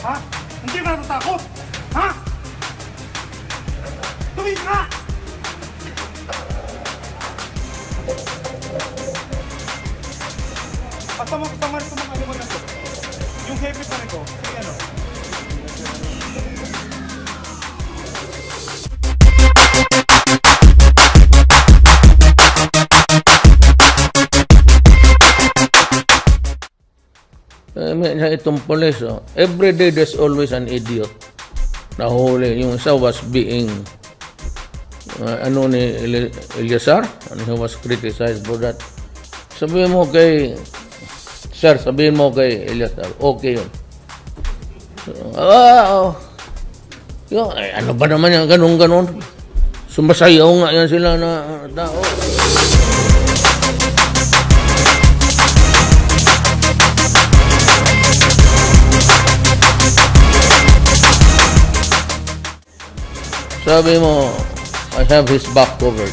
Ha? Hindi ka natatakot? Ha? Tumingin ka! Kasama ito mga aliman na ito. Yung heavy pa nito. Sige ano? Itong police, every day there's always an idiot. Nahuli. Yung isa was being ni Eliazar, and he was criticized for that. Sabihin mo kay Eliazar, okay yun. Ano ba naman yan, ganun. Sumasayaw nga yan sila na tao. Sabi mo, I have his back covered.